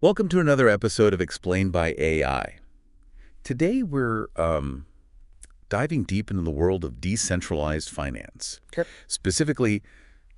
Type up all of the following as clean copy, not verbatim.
Welcome to another episode of Explained by AI. Today we're diving deep into the world of decentralized finance, Sure. specifically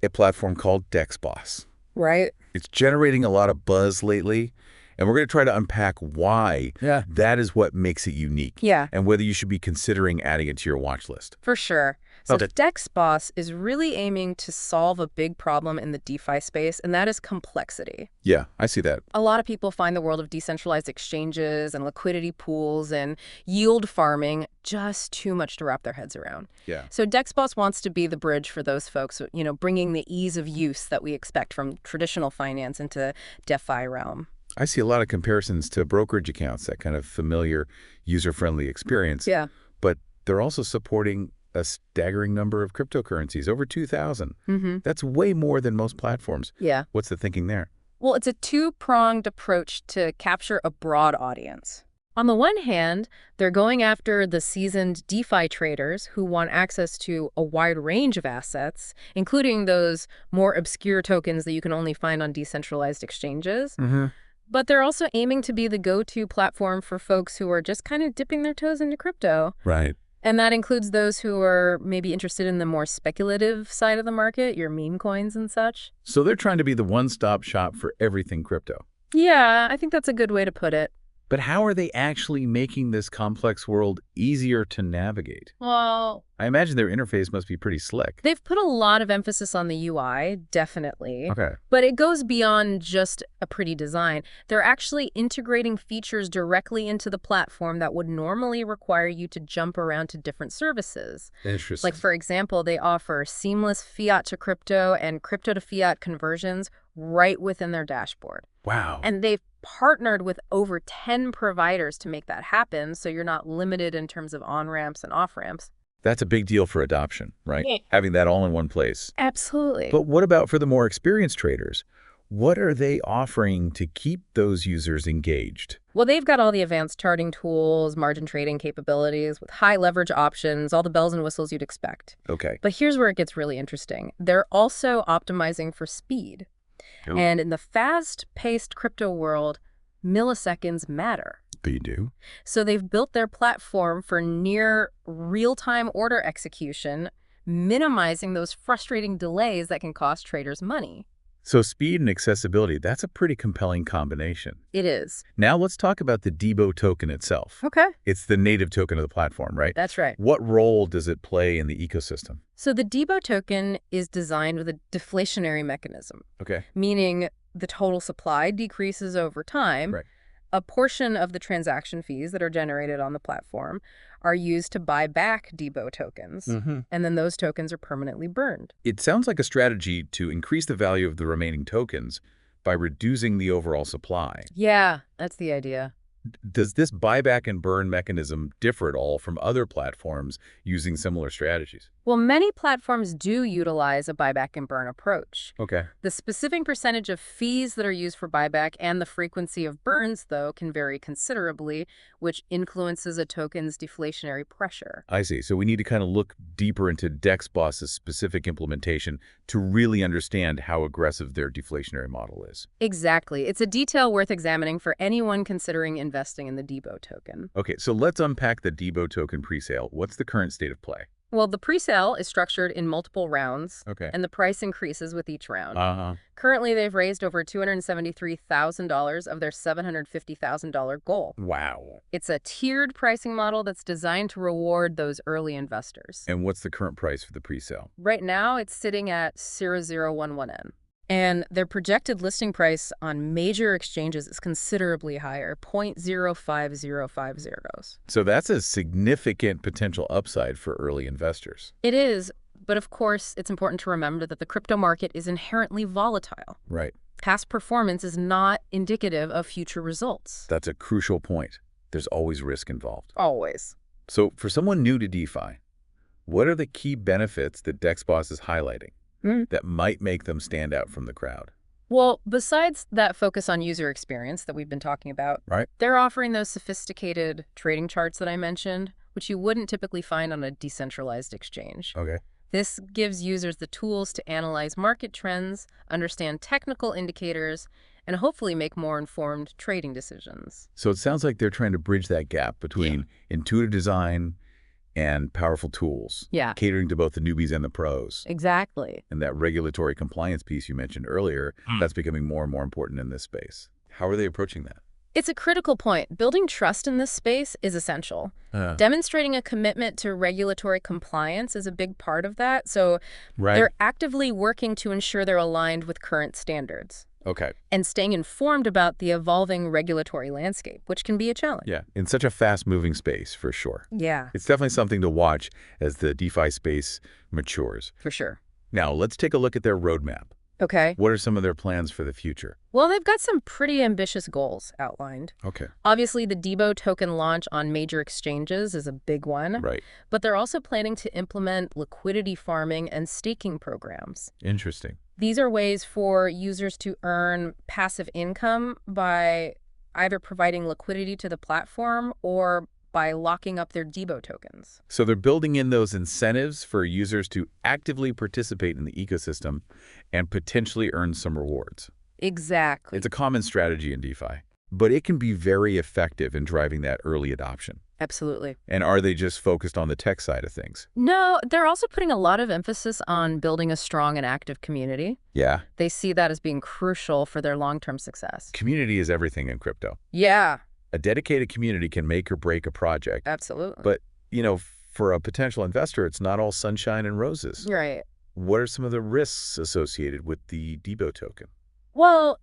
a platform called DexBoss. Right. It's generating a lot of buzz lately, and we're going to try to unpack why that is what makes it unique, Yeah, and whether you should be considering adding it to your watch list. for sure. So Okay. DexBoss is really aiming to solve a big problem in the DeFi space, and that is complexity. Yeah, I see that. A lot of people find the world of decentralized exchanges and liquidity pools and yield farming just too much to wrap their heads around. Yeah. So DexBoss wants to be the bridge for those folks, bringing the ease of use that we expect from traditional finance into DeFi realm. I see a lot of comparisons to brokerage accounts, that kind of familiar, user-friendly experience. Yeah. But they're also supporting a staggering number of cryptocurrencies, over 2,000. That's way more than most platforms. Yeah. What's the thinking there? Well, it's a two-pronged approach to capture a broad audience. On the one hand, they're going after the seasoned DeFi traders who want access to a wide range of assets, including those more obscure tokens that you can only find on decentralized exchanges. But they're also aiming to be the go-to platform for folks who are just kind of dipping their toes into crypto. Right. And that includes those who are maybe interested in the more speculative side of the market, your meme coins and such. So they're trying to be the one-stop shop for everything crypto. Yeah, I think that's a good way to put it. But how are they actually making this complex world easier to navigate? Well, I imagine their interface must be pretty slick. they've put a lot of emphasis on the UI, definitely. Okay. But it goes beyond just a pretty design. They're actually integrating features directly into the platform that would normally require you to jump around to different services. Interesting. Like, for example, they offer seamless fiat to crypto and crypto to fiat conversions right within their dashboard. Wow. And they've partnered with over 10 providers to make that happen, so you're not limited in terms of on-ramps and off-ramps. That's a big deal for adoption, right? Yeah. Having that all in one place. Absolutely. But what about for the more experienced traders? What are they offering to keep those users engaged? Well, they've got all the advanced charting tools, margin trading capabilities with high leverage options, all the bells and whistles you'd expect. Okay. But here's where it gets really interesting. They're also optimizing for speed. Oh. And in the fast-paced crypto world, milliseconds matter. They do? So they've built their platform for near real-time order execution, minimizing those frustrating delays that can cost traders money. So speed and accessibility, that's a pretty compelling combination. It is. Now let's talk about the DEBO token itself. Okay. It's the native token of the platform, right? That's right. What role does it play in the ecosystem? So the DEBO token is designed with a deflationary mechanism, Okay. meaning the total supply decreases over time. Right. A portion of the transaction fees that are generated on the platform are used to buy back DEBO tokens, and then those tokens are permanently burned. It sounds like a strategy to increase the value of the remaining tokens by reducing the overall supply. Yeah, that's the idea. Does this buyback and burn mechanism differ at all from other platforms using similar strategies? Well, many platforms do utilize a buyback and burn approach. Okay. The specific percentage of fees that are used for buyback and the frequency of burns, though, can vary considerably, which influences a token's deflationary pressure. I see. So we need to kind of look deeper into DexBoss's specific implementation to really understand how aggressive their deflationary model is. Exactly. It's a detail worth examining for anyone considering investing in the DEBO token. Okay, so let's unpack the DEBO token presale. What's the current state of play? Well, the presale is structured in multiple rounds, Okay. and the price increases with each round. Uh-huh. Currently, they've raised over $273,000 of their $750,000 goal. Wow. It's a tiered pricing model that's designed to reward those early investors. And what's the current price for the presale? Right now, it's sitting at 0011N. And their projected listing price on major exchanges is considerably higher, 0.05050. So that's a significant potential upside for early investors. It is, but of course, it's important to remember that the crypto market is inherently volatile. Right. Past performance is not indicative of future results. That's a crucial point. There's always risk involved. Always. So for someone new to DeFi, what are the key benefits that DexBoss is highlighting that might make them stand out from the crowd? Well, besides that focus on user experience that we've been talking about, Right. they're offering those sophisticated trading charts that I mentioned, which you wouldn't typically find on a decentralized exchange. Okay. This gives users the tools to analyze market trends, understand technical indicators, and hopefully make more informed trading decisions. So it sounds like they're trying to bridge that gap between intuitive design and powerful tools, Yeah, catering to both the newbies and the pros. exactly. And that regulatory compliance piece you mentioned earlier, that's becoming more and more important in this space. How are they approaching that? It's a critical point. Building trust in this space is essential. Demonstrating a commitment to regulatory compliance is a big part of that. So they're actively working to ensure they're aligned with current standards. Okay. And staying informed about the evolving regulatory landscape, which can be a challenge. Yeah, in such a fast-moving space, for sure. Yeah, It's definitely something to watch as the DeFi space matures. for sure. Now, let's take a look at their roadmap. Okay. What are some of their plans for the future? Well, they've got some pretty ambitious goals outlined. Okay. Obviously, the DEBO token launch on major exchanges is a big one. Right. But they're also planning to implement liquidity farming and staking programs. Interesting. These are ways for users to earn passive income by either providing liquidity to the platform or by locking up their DEBO tokens. So they're building in those incentives for users to actively participate in the ecosystem and potentially earn some rewards. Exactly. It's a common strategy in DeFi, but it can be very effective in driving that early adoption. Absolutely. And are they just focused on the tech side of things? No, they're also putting a lot of emphasis on building a strong and active community. Yeah. They see that as being crucial for their long-term success. Community is everything in crypto. Yeah, A dedicated community can make or break a project. absolutely. But, for a potential investor, it's not all sunshine and roses. Right. What are some of the risks associated with the DEBO token? Well,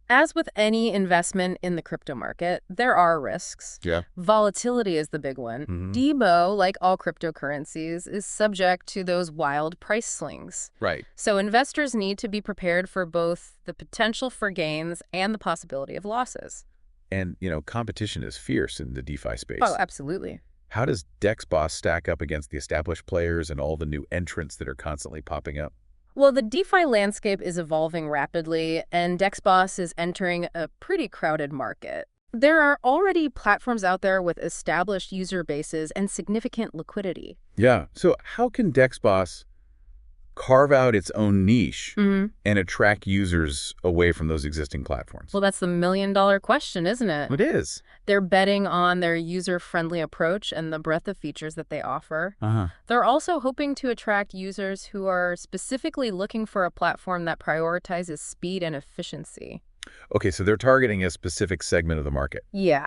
as with any investment in the crypto market, there are risks. Yeah. Volatility is the big one. DEBO, like all cryptocurrencies, is subject to those wild price swings. Right. So investors need to be prepared for both the potential for gains and the possibility of losses. And, competition is fierce in the DeFi space. Oh, absolutely. How does DexBoss stack up against the established players and all the new entrants that are constantly popping up? Well, the DeFi landscape is evolving rapidly, and DexBoss is entering a pretty crowded market. There are already platforms out there with established user bases and significant liquidity. Yeah. So how can DexBoss carve out its own niche and attract users away from those existing platforms? Well, that's the million-dollar question, isn't it? It is. They're betting on their user-friendly approach and the breadth of features that they offer. They're also hoping to attract users who are specifically looking for a platform that prioritizes speed and efficiency. Okay, so they're targeting a specific segment of the market. Yeah.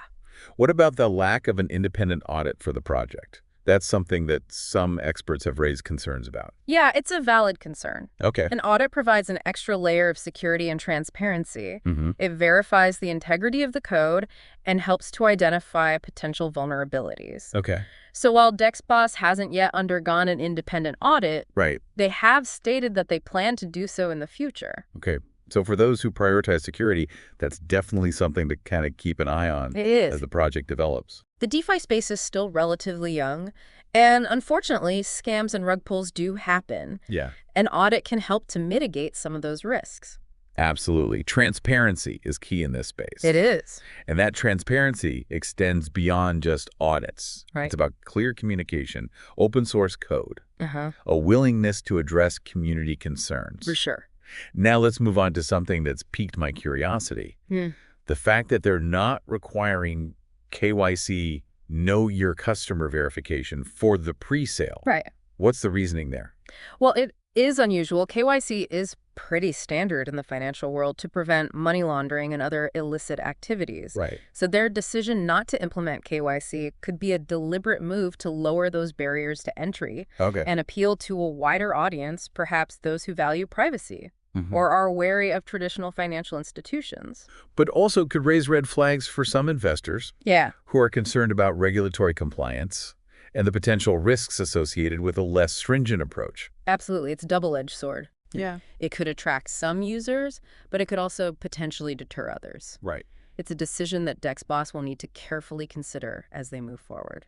What about the lack of an independent audit for the project? That's something that some experts have raised concerns about. Yeah, it's a valid concern. Okay. An audit provides an extra layer of security and transparency. It verifies the integrity of the code and helps to identify potential vulnerabilities. Okay. So while DexBoss hasn't yet undergone an independent audit, Right. they have stated that they plan to do so in the future. Okay. So for those who prioritize security, that's definitely something to kind of keep an eye on It is. as the project develops. The DeFi space is still relatively young, and unfortunately, scams and rug pulls do happen. Yeah. An audit can help to mitigate some of those risks. Absolutely. Transparency is key in this space. It is. And that transparency extends beyond just audits. Right. It's about clear communication, open source code, Uh-huh. a willingness to address community concerns. For sure. Now let's move on to something that's piqued my curiosity. The fact that they're not requiring KYC, know your customer verification for the pre-sale. Right. What's the reasoning there? Well, it is unusual. KYC is pretty standard in the financial world to prevent money laundering and other illicit activities. Right. So their decision not to implement KYC could be a deliberate move to lower those barriers to entry Okay. and appeal to a wider audience, perhaps those who value privacy or are wary of traditional financial institutions. But also could raise red flags for some investors Yeah. who are concerned about regulatory compliance and the potential risks associated with a less stringent approach. Absolutely. It's a double-edged sword. Yeah. It could attract some users, but it could also potentially deter others. Right. It's a decision that DexBoss will need to carefully consider as they move forward.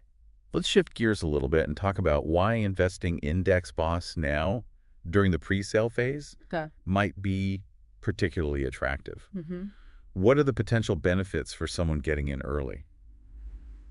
Let's shift gears a little bit and talk about why investing in DexBoss now during the pre-sale phase might be particularly attractive. What are the potential benefits for someone getting in early?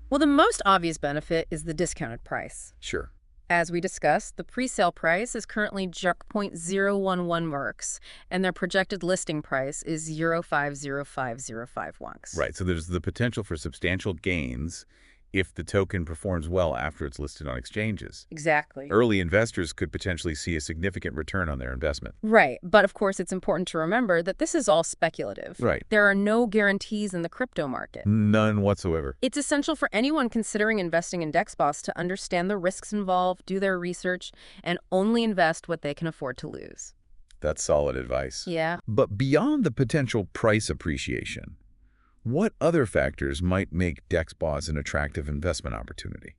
Well, the most obvious benefit is the discounted price. Sure. As we discussed, the presale price is currently 0.011 mercs, and their projected listing price is 0.50505 wonks. Right, so there's the potential for substantial gains if the token performs well after it's listed on exchanges. Exactly. Early investors could potentially see a significant return on their investment. Right, but of course it's important to remember that this is all speculative. Right. There are no guarantees in the crypto market. None whatsoever. It's essential for anyone considering investing in DexBoss to understand the risks involved, do their research, and only invest what they can afford to lose. That's solid advice. Yeah. But beyond the potential price appreciation, what other factors might make DexBoss an attractive investment opportunity?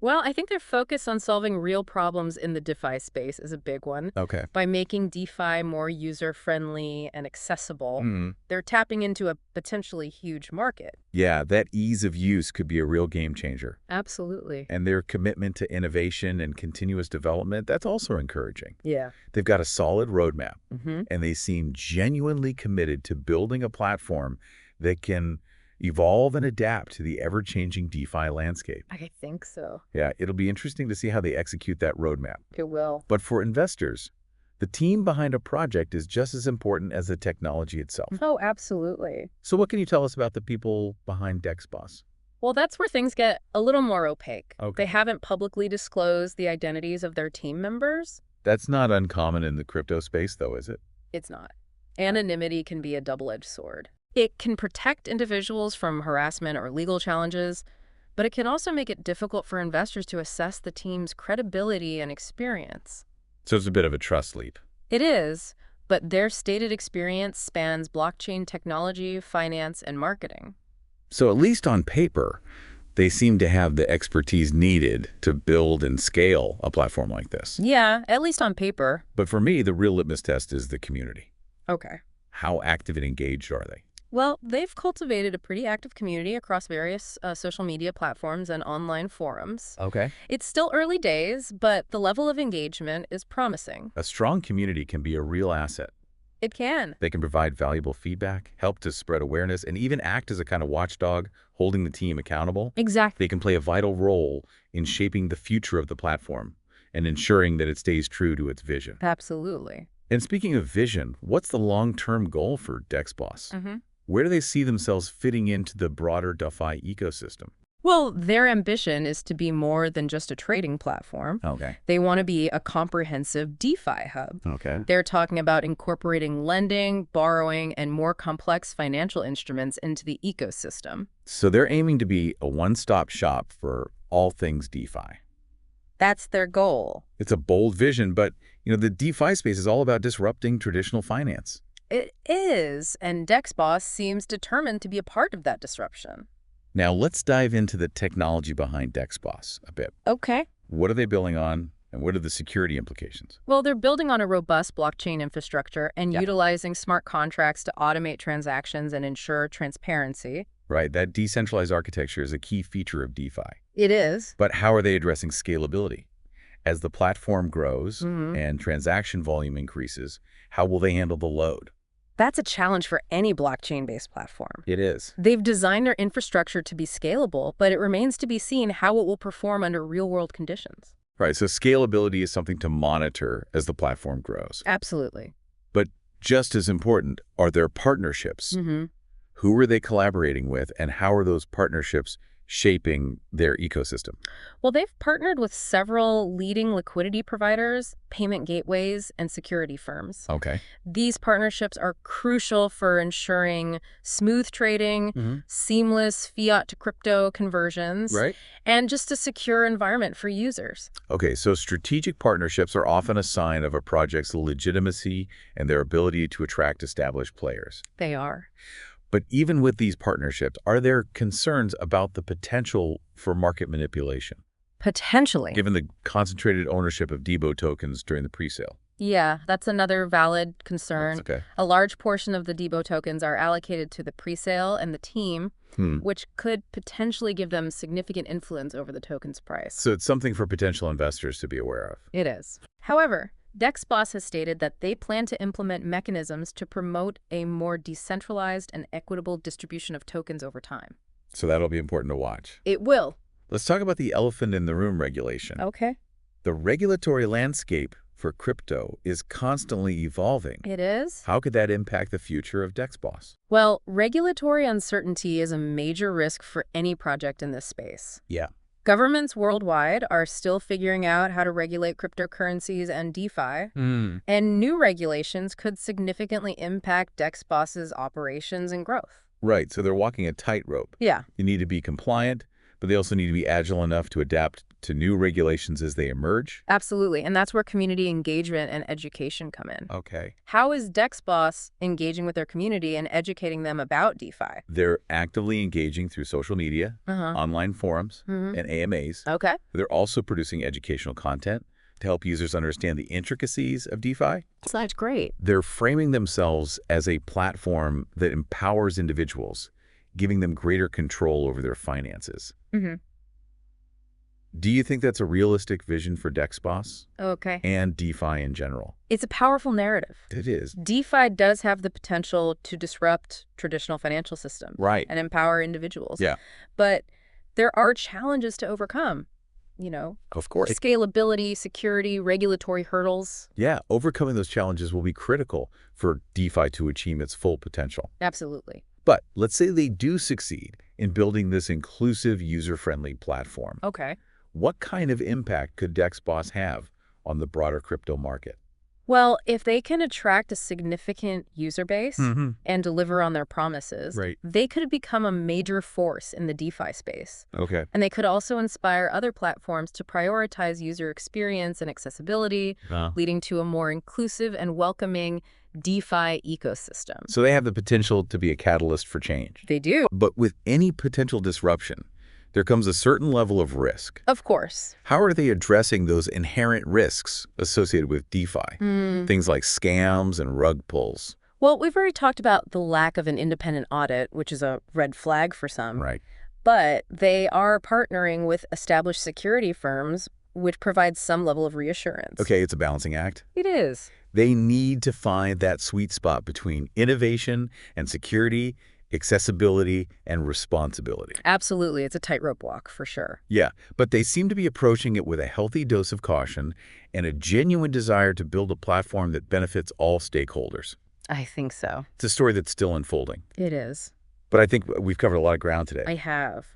Well, I think their focus on solving real problems in the DeFi space is a big one. Okay. By making DeFi more user-friendly and accessible, they're tapping into a potentially huge market. Yeah, that ease of use could be a real game changer. Absolutely. And their commitment to innovation and continuous development, that's also encouraging. Yeah. They've got a solid roadmap, and they seem genuinely committed to building a platform that can evolve and adapt to the ever-changing DeFi landscape. I think so. Yeah, it'll be interesting to see how they execute that roadmap. It will. But for investors, the team behind a project is just as important as the technology itself. Oh, absolutely. So what can you tell us about the people behind DexBoss? Well, that's where things get a little more opaque. Okay. They haven't publicly disclosed the identities of their team members. That's not uncommon in the crypto space, though, is it? It's not. Anonymity can be a double-edged sword. It can protect individuals from harassment or legal challenges, but it can also make it difficult for investors to assess the team's credibility and experience. So it's a bit of a trust leap. It is, but their stated experience spans blockchain technology, finance, and marketing. So at least on paper, they seem to have the expertise needed to build and scale a platform like this. Yeah, at least on paper. But for me, the real litmus test is the community. Okay. How active and engaged are they? Well, they've cultivated a pretty active community across various social media platforms and online forums. Okay. It's still early days, but the level of engagement is promising. A strong community can be a real asset. It can. They can provide valuable feedback, help to spread awareness, and even act as a kind of watchdog, holding the team accountable. Exactly. They can play a vital role in shaping the future of the platform and ensuring that it stays true to its vision. Absolutely. And speaking of vision, what's the long-term goal for DexBoss? Where do they see themselves fitting into the broader DeFi ecosystem? Well, their ambition is to be more than just a trading platform. Okay. They want to be a comprehensive DeFi hub. Okay. They're talking about incorporating lending, borrowing, and more complex financial instruments into the ecosystem. So they're aiming to be a one-stop shop for all things DeFi. That's their goal. It's a bold vision, but the DeFi space is all about disrupting traditional finance. It is, and DexBoss seems determined to be a part of that disruption. Now, let's dive into the technology behind DexBoss a bit. Okay. What are they building on, and what are the security implications? Well, they're building on a robust blockchain infrastructure and utilizing smart contracts to automate transactions and ensure transparency. Right, that decentralized architecture is a key feature of DeFi. It is. But how are they addressing scalability? As the platform grows and transaction volume increases, how will they handle the load? That's a challenge for any blockchain-based platform. It is. They've designed their infrastructure to be scalable, but it remains to be seen how it will perform under real-world conditions. Right, so scalability is something to monitor as the platform grows. Absolutely. But just as important, are there partnerships? Who are they collaborating with, and how are those partnerships shaping their ecosystem? Well, they've partnered with several leading liquidity providers, payment gateways, and security firms. Okay. These partnerships are crucial for ensuring smooth trading, seamless fiat to crypto conversions, and just a secure environment for users. Okay, so strategic partnerships are often a sign of a project's legitimacy and their ability to attract established players. They are. But even with these partnerships, are there concerns about the potential for market manipulation? Potentially. Given the concentrated ownership of DEBO tokens during the presale. Yeah, that's another valid concern. Okay. A large portion of the DEBO tokens are allocated to the presale and the team, which could potentially give them significant influence over the token's price. So it's something for potential investors to be aware of. It is. However, DexBoss has stated that they plan to implement mechanisms to promote a more decentralized and equitable distribution of tokens over time. So that'll be important to watch. It will. Let's talk about the elephant in the room regulation. Okay. The regulatory landscape for crypto is constantly evolving. It is? How could that impact the future of DexBoss? Well, regulatory uncertainty is a major risk for any project in this space. Yeah. Governments worldwide are still figuring out how to regulate cryptocurrencies and DeFi, and new regulations could significantly impact DexBoss's operations and growth. Right, so they're walking a tightrope. Yeah. You need to be compliant, but they also need to be agile enough to adapt to new regulations as they emerge. Absolutely, and that's where community engagement and education come in. Okay. How is DexBoss engaging with their community and educating them about DeFi? They're actively engaging through social media, online forums, and AMAs. Okay. They're also producing educational content to help users understand the intricacies of DeFi. So that's great. They're framing themselves as a platform that empowers individuals, giving them greater control over their finances. Do you think that's a realistic vision for DexBoss? Okay. And DeFi in general? It's a powerful narrative. It is. DeFi does have the potential to disrupt traditional financial systems. Right. And empower individuals. Yeah. But there are challenges to overcome. Of course. Scalability, security, regulatory hurdles. Yeah, overcoming those challenges will be critical for DeFi to achieve its full potential. Absolutely. But let's say they do succeed in building this inclusive, user-friendly platform. Okay. What kind of impact could DexBoss have on the broader crypto market? Well, if they can attract a significant user base and deliver on their promises, they could become a major force in the DeFi space. Okay. And they could also inspire other platforms to prioritize user experience and accessibility, leading to a more inclusive and welcoming DeFi ecosystem. So they have the potential to be a catalyst for change. They do. But with any potential disruption, there comes a certain level of risk. Of course. How are they addressing those inherent risks associated with DeFi? Things like scams and rug pulls. Well, we've already talked about the lack of an independent audit, which is a red flag for some. Right. But they are partnering with established security firms, which provides some level of reassurance. Okay, it's a balancing act. It is. They need to find that sweet spot between innovation and security, accessibility, and responsibility. Absolutely. It's a tightrope walk, for sure. Yeah, but they seem to be approaching it with a healthy dose of caution and a genuine desire to build a platform that benefits all stakeholders. I think so. It's a story that's still unfolding. It is. But I think we've covered a lot of ground today. I have.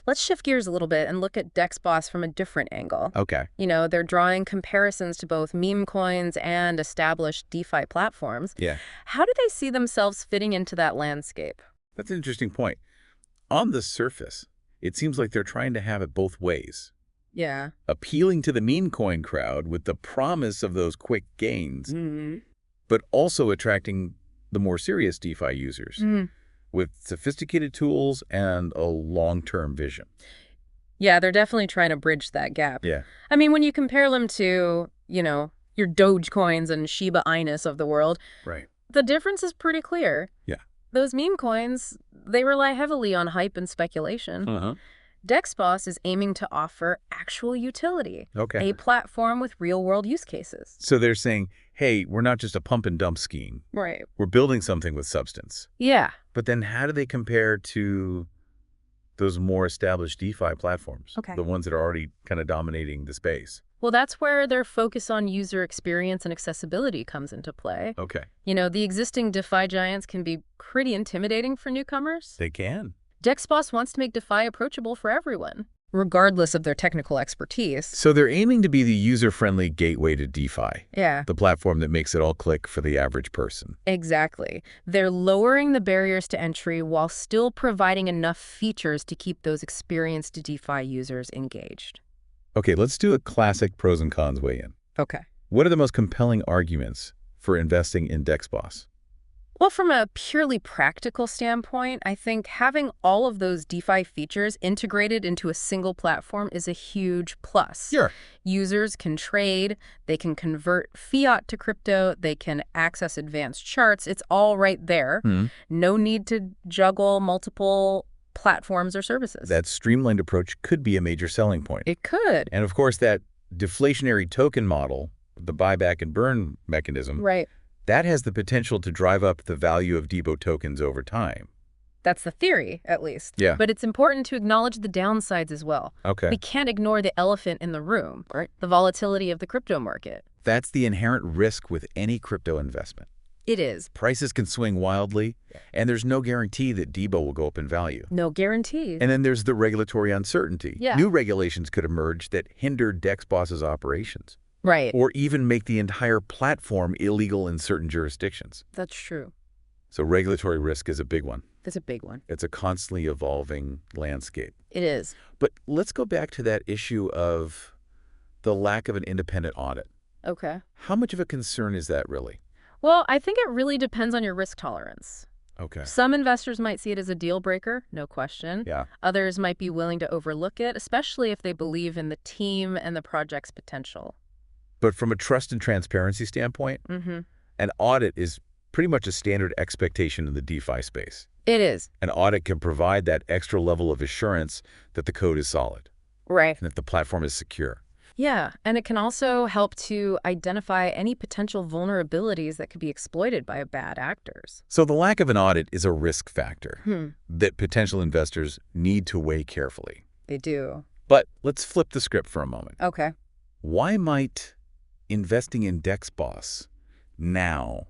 Let's shift gears a little bit and look at DexBoss from a different angle. Okay. They're drawing comparisons to both meme coins and established DeFi platforms. Yeah. How do they see themselves fitting into that landscape? That's an interesting point. On the surface, it seems like they're trying to have it both ways. Yeah. Appealing to the meme coin crowd with the promise of those quick gains, but also attracting the more serious DeFi users with sophisticated tools and a long-term vision. Yeah, they're definitely trying to bridge that gap. Yeah. I mean, when you compare them to, your Dogecoins and Shiba Inus of the world, right, the difference is pretty clear. Yeah. Those meme coins, they rely heavily on hype and speculation. DexBoss is aiming to offer actual utility, a platform with real-world use cases. So they're saying, hey, we're not just a pump-and-dump scheme. Right. We're building something with substance. Yeah. But then how do they compare to those more established DeFi platforms, the ones that are already kind of dominating the space? Well, that's where their focus on user experience and accessibility comes into play. Okay. The existing DeFi giants can be pretty intimidating for newcomers. They can. DexBoss wants to make DeFi approachable for everyone, regardless of their technical expertise. So they're aiming to be the user-friendly gateway to DeFi. Yeah. The platform that makes it all click for the average person. Exactly. They're lowering the barriers to entry while still providing enough features to keep those experienced DeFi users engaged. Okay, let's do a classic pros and cons weigh-in. Okay. What are the most compelling arguments for investing in DexBoss? Well, from a purely practical standpoint, I think having all of those DeFi features integrated into a single platform is a huge plus. Sure. Users can trade, they can convert fiat to crypto, they can access advanced charts. It's all right there. No need to juggle multiple platforms or services. That streamlined approach could be a major selling point. It could. And of course, that deflationary token model, the buyback and burn mechanism, right, that has the potential to drive up the value of DEBO tokens over time. That's the theory, at least. Yeah. But it's important to acknowledge the downsides as well. Okay. We can't ignore the elephant in the room, right? The volatility of the crypto market. That's the inherent risk with any crypto investment. It is. Prices can swing wildly, and there's no guarantee that DEBO will go up in value. No guarantees. And then there's the regulatory uncertainty. Yeah. New regulations could emerge that hinder DexBoss's operations. Right. Or even make the entire platform illegal in certain jurisdictions. That's true. So regulatory risk is a big one. That's a big one. It's a constantly evolving landscape. It is. But let's go back to that issue of the lack of an independent audit. Okay. How much of a concern is that really? Well, I think it really depends on your risk tolerance. Okay. Some investors might see it as a deal breaker, no question. Yeah. Others might be willing to overlook it, especially if they believe in the team and the project's potential. But from a trust and transparency standpoint, an audit is pretty much a standard expectation in the DeFi space. It is. An audit can provide that extra level of assurance that the code is solid. Right. And that the platform is secure. Yeah, and it can also help to identify any potential vulnerabilities that could be exploited by bad actors. So the lack of an audit is a risk factor that potential investors need to weigh carefully. They do. But let's flip the script for a moment. Okay. Why might investing in DexBoss now,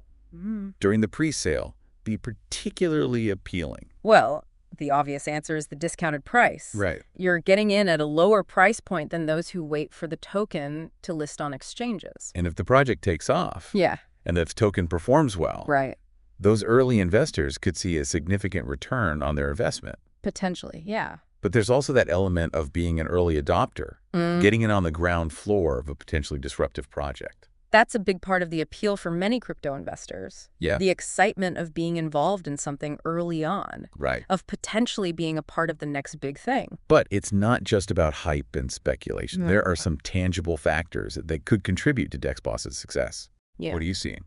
during the pre-sale, be particularly appealing? Well, the obvious answer is the discounted price. Right. You're getting in at a lower price point than those who wait for the token to list on exchanges. And if the project takes off, Yeah. and if the token performs well, Right. those early investors could see a significant return on their investment. Potentially, yeah. But there's also that element of being an early adopter, getting in on the ground floor of a potentially disruptive project. That's a big part of the appeal for many crypto investors. Yeah. The excitement of being involved in something early on. Right. Of potentially being a part of the next big thing. But it's not just about hype and speculation. No. There are some tangible factors that could contribute to DexBoss's success. Yeah. What are you seeing?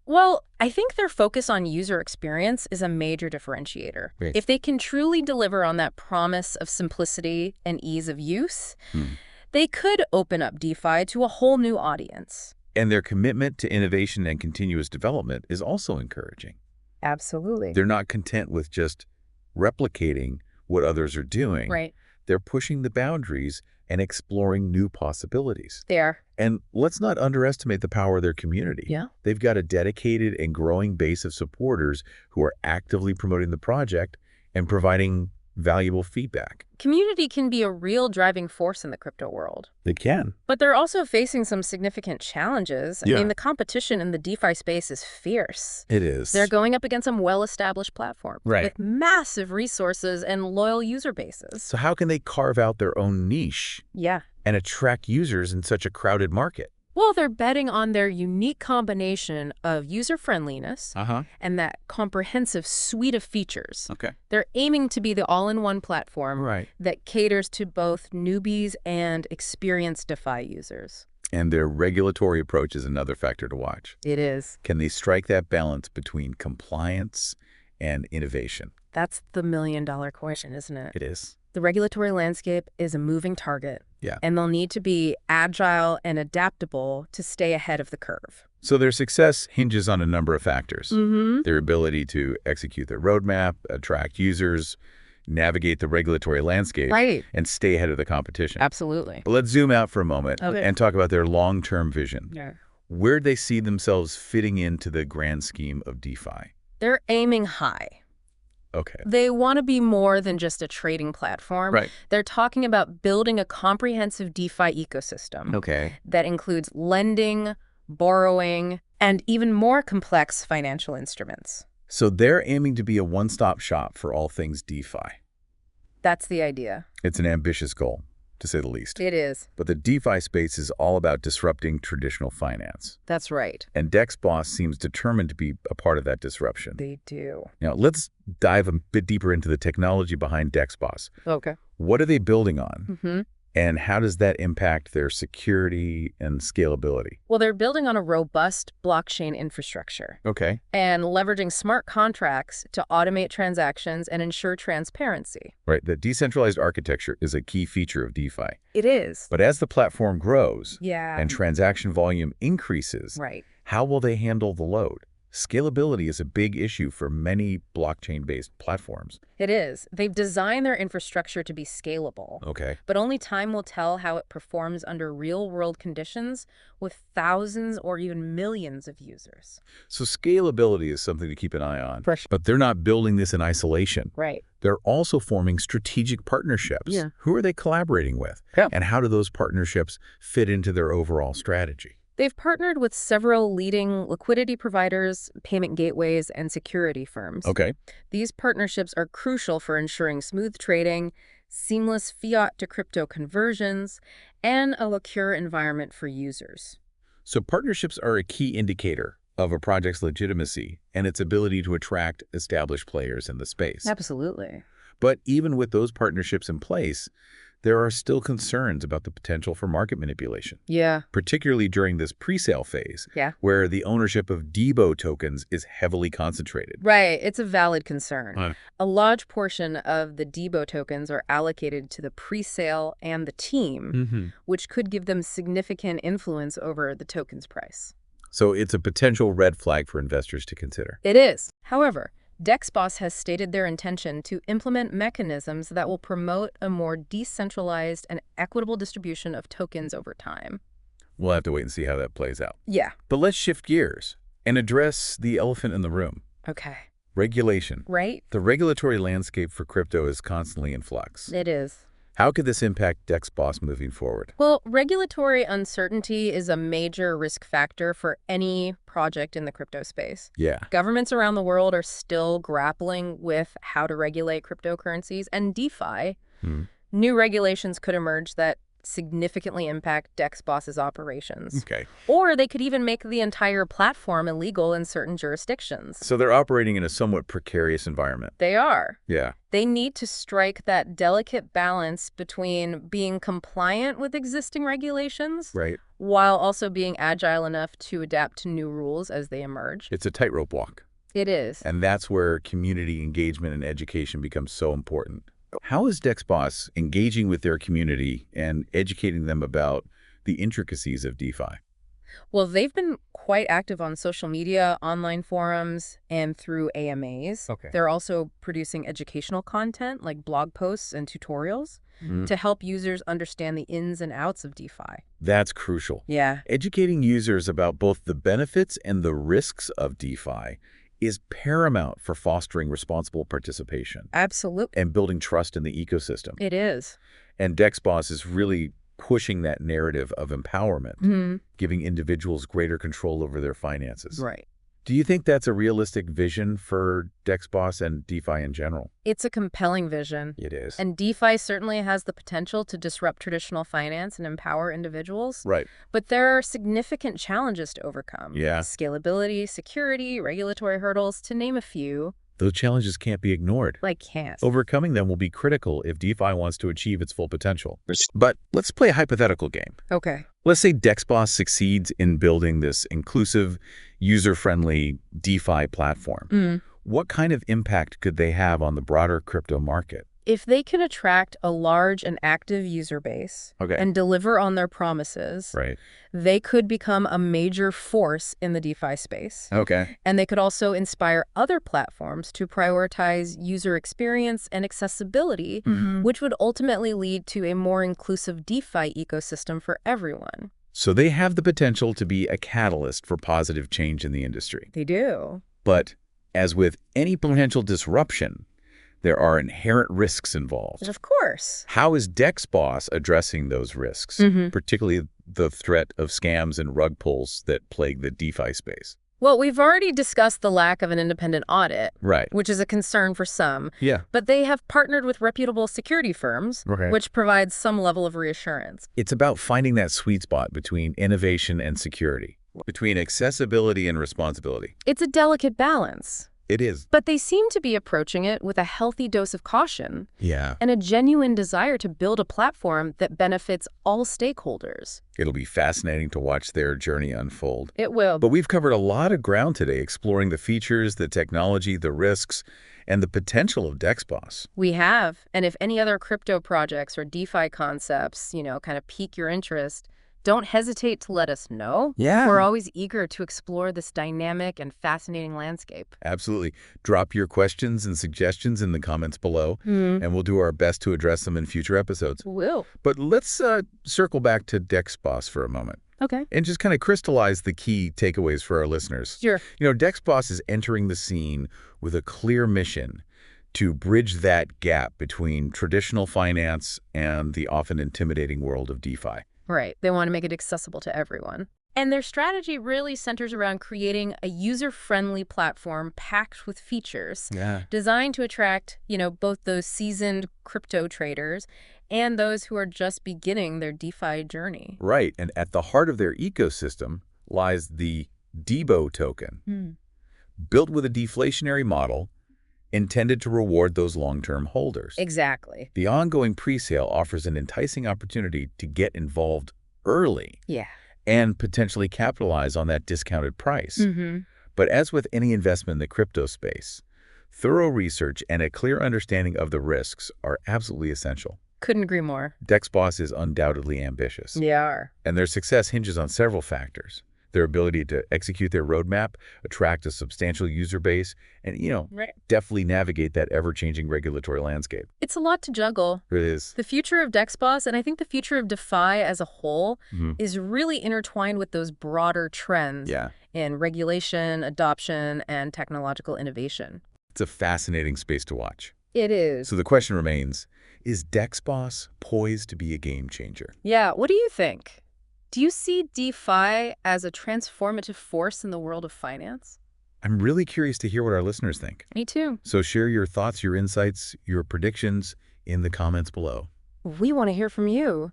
Well, I think their focus on user experience is a major differentiator. Right. If they can truly deliver on that promise of simplicity and ease of use, they could open up DeFi to a whole new audience. And their commitment to innovation and continuous development is also encouraging. Absolutely. They're not content with just replicating what others are doing. Right. They're pushing the boundaries and exploring new possibilities. They are. And let's not underestimate the power of their community. Yeah. They've got a dedicated and growing base of supporters who are actively promoting the project and providing valuable feedback. Community can be a real driving force in the crypto world. They can. But they're also facing some significant challenges. Yeah. I mean, the competition in the DeFi space is fierce. It is. They're going up against some well-established platforms Right. with massive resources and loyal user bases. So how can they carve out their own niche Yeah. and attract users in such a crowded market? Well, they're betting on their unique combination of user-friendliness and that comprehensive suite of features. Okay. They're aiming to be the all-in-one platform Right. that caters to both newbies and experienced DeFi users. And their regulatory approach is another factor to watch. It is. Can they strike that balance between compliance and innovation? That's the million-dollar question, isn't it? It is. The regulatory landscape is a moving target. Yeah. And they'll need to be agile and adaptable to stay ahead of the curve. So their success hinges on a number of factors. Mm-hmm. Their ability to execute their roadmap, attract users, navigate the regulatory landscape, Right. and stay ahead of the competition. Absolutely. But let's zoom out for a moment Okay. and talk about their long-term vision. Yeah. Where do they see themselves fitting into the grand scheme of DeFi? They're aiming high. Okay. They want to be more than just a trading platform. Right. They're talking about building a comprehensive DeFi ecosystem Okay. that includes lending, borrowing, and even more complex financial instruments. So they're aiming to be a one-stop shop for all things DeFi. That's the idea. It's an ambitious goal, to say the least. It is. But the DeFi space is all about disrupting traditional finance. That's right. And DexBoss seems determined to be a part of that disruption. They do. Now, let's dive a bit deeper into the technology behind DexBoss. Okay. What are they building on? Mm-hmm. And how does that impact their security and scalability? Well, they're building on a robust blockchain infrastructure Okay. and leveraging smart contracts to automate transactions and ensure transparency. Right. The decentralized architecture is a key feature of DeFi. It is. But as the platform grows Yeah. and transaction volume increases, Right. how will they handle the load? Scalability is a big issue for many blockchain-based platforms. It is. They've designed their infrastructure to be scalable. Okay. But only time will tell how it performs under real-world conditions with thousands or even millions of users. So scalability is something to keep an eye on. For sure. But they're not building this in isolation. Right. They're also forming strategic partnerships. Yeah. Who are they collaborating with? Yeah. And how do those partnerships fit into their overall strategy? They've partnered with several leading liquidity providers, payment gateways, and security firms. Okay. These partnerships are crucial for ensuring smooth trading, seamless fiat to crypto conversions, and a secure environment for users. So partnerships are a key indicator of a project's legitimacy and its ability to attract established players in the space. Absolutely. But even with those partnerships in place, there are still concerns about the potential for market manipulation. Yeah. Particularly during this pre-sale phase, Yeah. where the ownership of DEBO tokens is heavily concentrated. Right. It's a valid concern. Huh. A large portion of the DEBO tokens are allocated to the pre-sale and the team, which could give them significant influence over the token's price. So it's a potential red flag for investors to consider. It is. However, DexBoss has stated their intention to implement mechanisms that will promote a more decentralized and equitable distribution of tokens over time. We'll have to wait and see how that plays out. Yeah. But let's shift gears and address the elephant in the room. Okay. Regulation. Right? The regulatory landscape for crypto is constantly in flux. It is. How could this impact DexBoss moving forward? Well, regulatory uncertainty is a major risk factor for any project in the crypto space. Yeah. Governments around the world are still grappling with how to regulate cryptocurrencies and DeFi. New regulations could emerge that significantly impact DexBoss's operations. Okay. Or they could even make the entire platform illegal in certain jurisdictions. So they're operating in a somewhat precarious environment. They are. Yeah. They need to strike that delicate balance between being compliant with existing regulations, Right. while also being agile enough to adapt to new rules as they emerge. It's a tightrope walk. It is. And that's where community engagement and education becomes so important. How is DexBoss engaging with their community and educating them about the intricacies of DeFi? Well, they've been quite active on social media, online forums, and through AMAs. Okay. They're also producing educational content like blog posts and tutorials to help users understand the ins and outs of DeFi. That's crucial. Yeah. Educating users about both the benefits and the risks of DeFi is paramount for fostering responsible participation Absolutely. and building trust in the ecosystem. It is. And DexBoss is really pushing that narrative of empowerment, giving individuals greater control over their finances. Right. Do you think that's a realistic vision for DexBoss and DeFi in general? It's a compelling vision. It is. And DeFi certainly has the potential to disrupt traditional finance and empower individuals. Right. But there are significant challenges to overcome. Yeah. Scalability, security, regulatory hurdles, to name a few. Those challenges can't be ignored. Can't. Overcoming them will be critical if DeFi wants to achieve its full potential. But let's play a hypothetical game. Okay. Let's say DexBoss succeeds in building this inclusive, user-friendly DeFi platform. What kind of impact could they have on the broader crypto market? If they can attract a large and active user base and deliver on their promises, they could become a major force in the DeFi space. Okay. And they could also inspire other platforms to prioritize user experience and accessibility, which would ultimately lead to a more inclusive DeFi ecosystem for everyone. So they have the potential to be a catalyst for positive change in the industry. They do. But as with any potential disruption, there are inherent risks involved. Of course. How is DexBoss addressing those risks, particularly the threat of scams and rug pulls that plague the DeFi space? Well, we've already discussed the lack of an independent audit, Right. which is a concern for some. Yeah. But they have partnered with reputable security firms, which provides some level of reassurance. It's about finding that sweet spot between innovation and security, between accessibility and responsibility. It's a delicate balance. It is. But they seem to be approaching it with a healthy dose of caution Yeah. and a genuine desire to build a platform that benefits all stakeholders. It'll be fascinating to watch their journey unfold. It will. But we've covered a lot of ground today exploring the features, the technology, the risks, and the potential of DexBoss. We have. And if any other crypto projects or DeFi concepts, kind of pique your interest, don't hesitate to let us know. Yeah. We're always eager to explore this dynamic and fascinating landscape. Absolutely. Drop your questions and suggestions in the comments below, and we'll do our best to address them in future episodes. Will. But let's circle back to DexBoss for a moment. Okay. And just kind of crystallize the key takeaways for our listeners. Sure. DexBoss is entering the scene with a clear mission to bridge that gap between traditional finance and the often intimidating world of DeFi. Right. They want to make it accessible to everyone. And their strategy really centers around creating a user-friendly platform packed with features designed to attract, both those seasoned crypto traders and those who are just beginning their DeFi journey. Right. And at the heart of their ecosystem lies the DEBO token, built with a deflationary model intended to reward those long-term holders. Exactly. The ongoing presale offers an enticing opportunity to get involved early. Yeah. And potentially capitalize on that discounted price. But as with any investment in the crypto space, thorough research and a clear understanding of the risks are absolutely essential. Couldn't agree more. DexBoss is undoubtedly ambitious. They are. And their success hinges on several factors. Their ability to execute their roadmap, attract a substantial user base, and, definitely navigate that ever-changing regulatory landscape. It's a lot to juggle. It is. The future of DexBoss, and I think the future of DeFi as a whole, is really intertwined with those broader trends in regulation, adoption, and technological innovation. It's a fascinating space to watch. It is. So the question remains, is DexBoss poised to be a game changer? Yeah, what do you think? Do you see DeFi as a transformative force in the world of finance? I'm really curious to hear what our listeners think. Me too. So share your thoughts, your insights, your predictions in the comments below. We want to hear from you.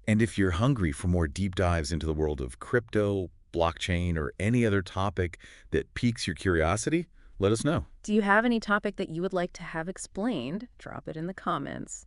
And if you're hungry for more deep dives into the world of crypto, blockchain, or any other topic that piques your curiosity, let us know. Do you have any topic that you would like to have explained? Drop it in the comments.